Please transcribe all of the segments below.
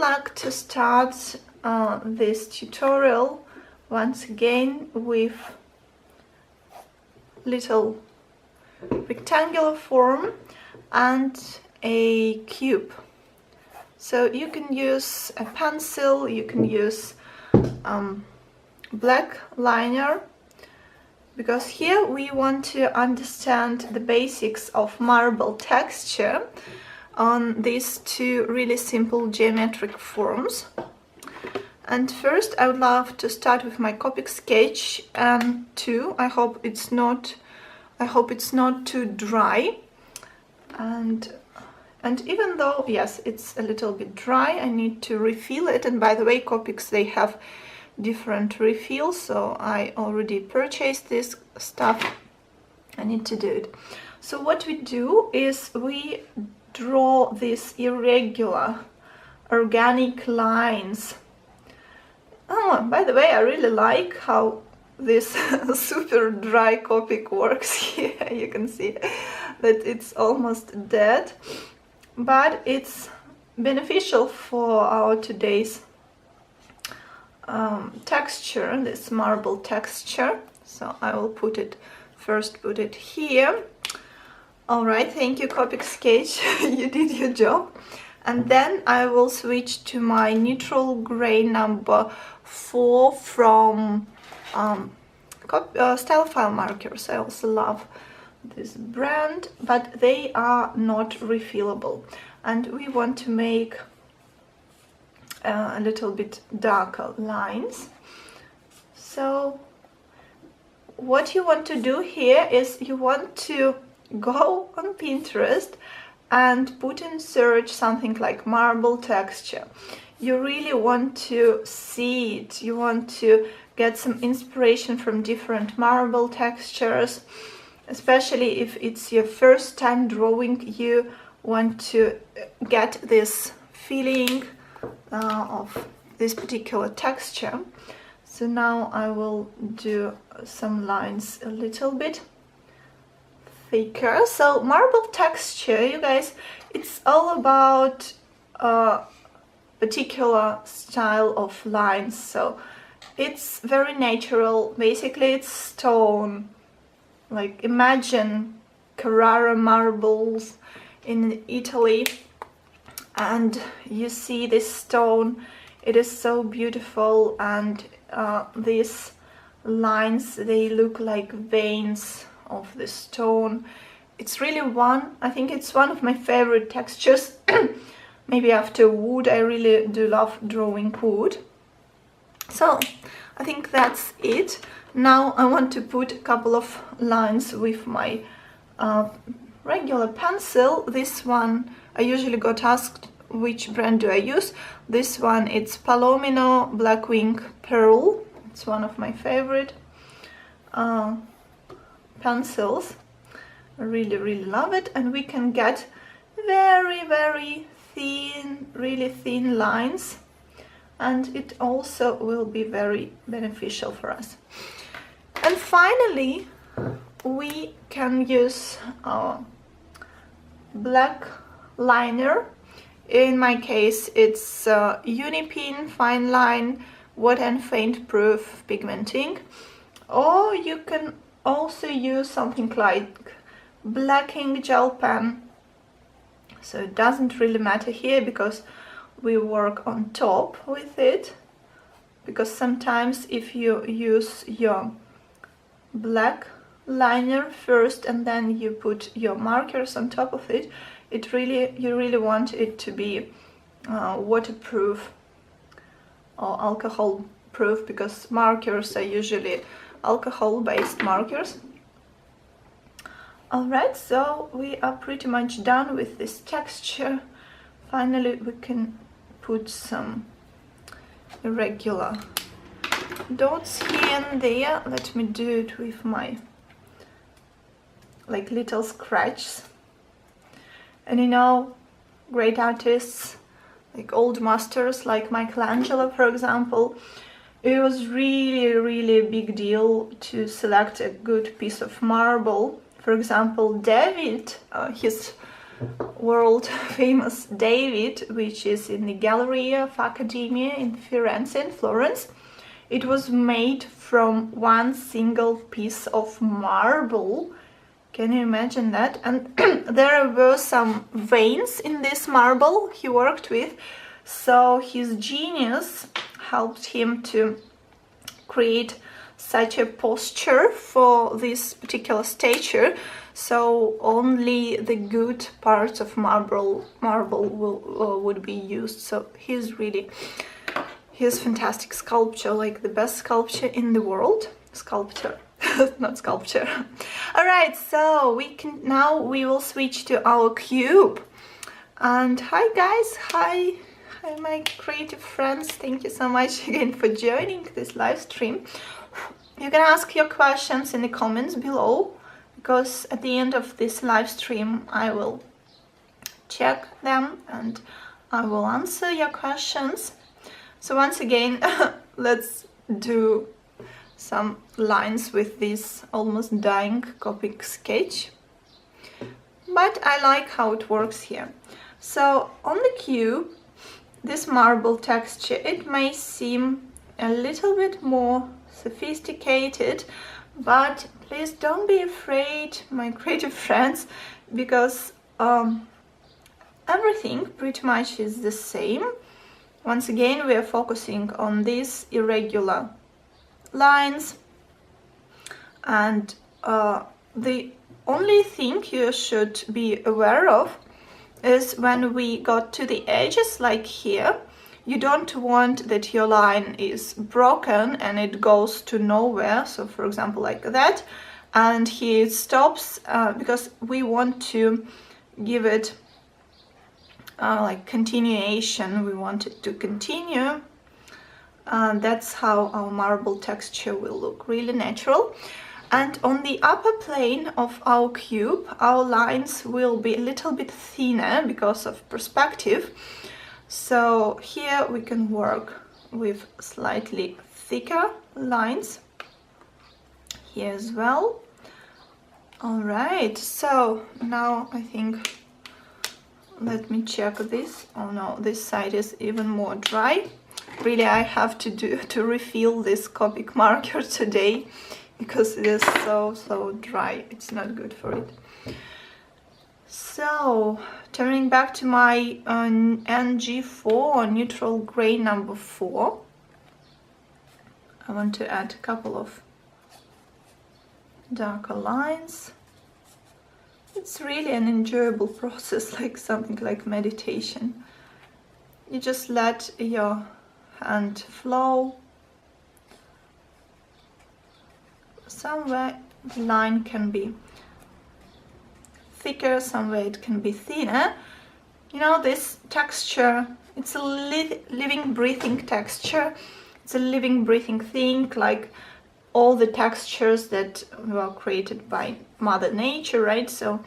like to start this tutorial once again with little rectangular form and a cube. So you can use a pencil, you can use black liner, because here we want to understand the basics of marble texture on these two really simple geometric forms. And first I would love to start with my Copic Sketch 2. I hope it's not too dry, and even though yes, it's a little bit dry, I need to refill it. And by the way, Copics, they have different refills, so I already purchased this stuff. I need to do it. So what we do is we draw these irregular organic lines. Oh, by the way, I really like how this super dry Copic works here. You can see that it's almost dead, but it's beneficial for our today's texture, this marble texture. So I will put it here. All right, thank you, Copic Sketch. You did your job. And then I will switch to my neutral gray number 4 from Style File markers. I also love this brand, but they are not refillable, and we want to make a little bit darker lines. So what you want to do here is you want to go on Pinterest and put in search something like marble texture. You really want to see it, you want to get some inspiration from different marble textures, especially if it's your first time drawing. You want to get this feeling of this particular texture. So now I will do some lines a little bit thicker. So marble texture, you guys, it's all about a particular style of lines. So it's very natural. Basically it's stone. Like imagine Carrara marbles in Italy, and you see this stone, it is so beautiful, and these lines, they look like veins of the stone. It's really I think it's one of my favorite textures. Maybe after wood. I really do love drawing wood. So I think that's it. Now I want to put a couple of lines with my regular pencil. This one, I usually got asked which brand do I use. This one, it's Palomino Blackwing Pearl. It's one of my favorite pencils. I really love it, and we can get very thin, really thin lines, and it also will be very beneficial for us. And finally we can use our black liner. In my case it's Unipin Fine Line Wet and Faint Proof Pigmenting, or you can also use something like black ink gel pen. So it doesn't really matter here because we work on top with it, because sometimes if you use your black liner first and then you put your markers on top of it, you really want it to be waterproof or alcohol proof, because markers are usually alcohol-based markers. Alright, so we are pretty much done with this texture. Finally we can put some irregular dots here and there. Let me do it with my like little scratches. And you know, great artists, like old masters like Michelangelo, for example, it was really a big deal to select a good piece of marble. For example, David, his world famous David, which is in the Gallery of Accademia in Firenze, in Florence. It was made from one single piece of marble. Can you imagine that? And there were some veins in this marble he worked with, so his genius helped him to create such a posture for this particular statue, so only the good parts of marble would be used. So he's fantastic sculpture, like the best sculpture in the world. Sculpture, not sculpture. All right, so we will switch to our cube. And hi guys, hi my creative friends, thank you so much again for joining this live stream. You can ask your questions in the comments below, because at the end of this live stream I will check them and I will answer your questions. So once again, let's do some lines with this almost dying Copic Sketch. But I like how it works here. So on the cube, this marble texture, it may seem a little bit more sophisticated, but please don't be afraid, my creative friends, because everything pretty much is the same. Once again, we are focusing on these irregular lines, and the only thing you should be aware of is when we got to the edges, like here, you don't want that your line is broken and it goes to nowhere. So for example, like that, and here it stops, because we want to give it like continuation. We want it to continue. That's how our marble texture will look really natural. And on the upper plane of our cube, our lines will be a little bit thinner because of perspective. So here we can work with slightly thicker lines here as well. All right, so now I think, let me check this. Oh no, this side is even more dry. Really, I have to refill this Copic marker today, because it is so dry. It's not good for it. So turning back to my NG4, neutral gray number 4, I want to add a couple of darker lines. It's really an enjoyable process, like something like meditation. You just let your hand flow. Somewhere the line can be thicker, somewhere it can be thinner. You know, this texture, it's a living, breathing texture. It's a living, breathing thing, like all the textures that were created by Mother Nature, right? So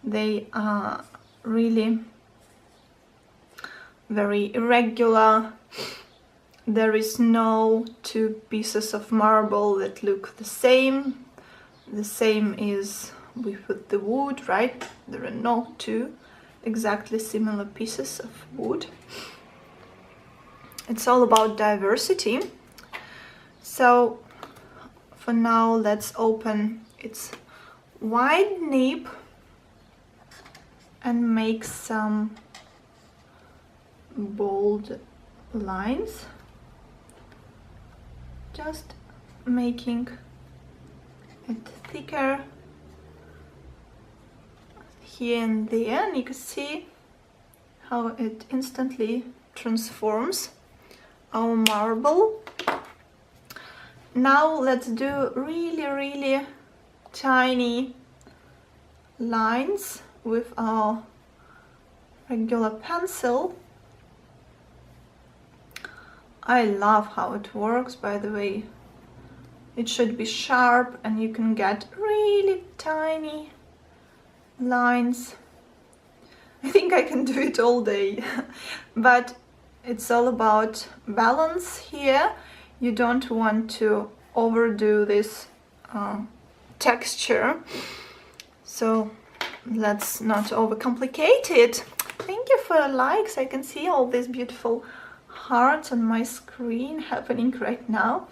they are really very irregular. There is no two pieces of marble that look the same. The same is with the wood, right? There are no two exactly similar pieces of wood. It's all about diversity. So for now, let's open its wide nib and make some bold lines, just making it thicker here and there, and you can see how it instantly transforms our marble. Now let's do really tiny lines with our regular pencil. I love how it works, by the way. It should be sharp and you can get really tiny lines. I think I can do it all day. But it's all about balance here. You don't want to overdo this texture. So let's not overcomplicate it. Thank you for your likes. I can see all these beautiful hearts on my screen happening right now.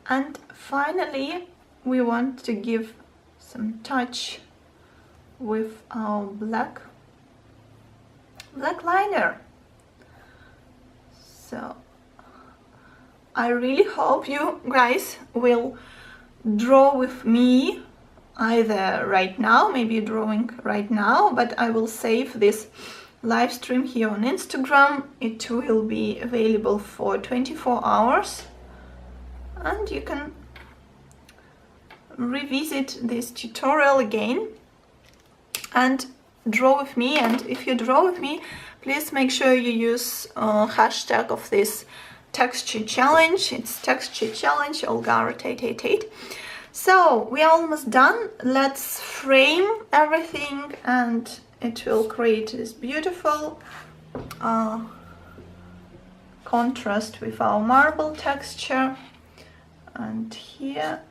And finally, we want to give some touch with our black liner. So I really hope you guys will draw with me either right now, maybe drawing right now, but I will save this live stream here on Instagram. It will be available for 24 hours and you can revisit this tutorial again and draw with me. And if you draw with me, please make sure you use hashtag of this texture challenge. It's texture challenge Olgarit 888. So we are almost done. Let's frame everything and it will create this beautiful contrast with our marble texture. And here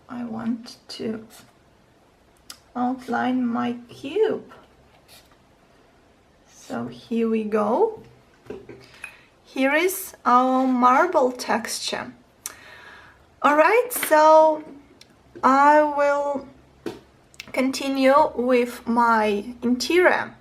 I want to outline my cube. So here we go. Here is our marble texture. All right, so I will continue with my interior.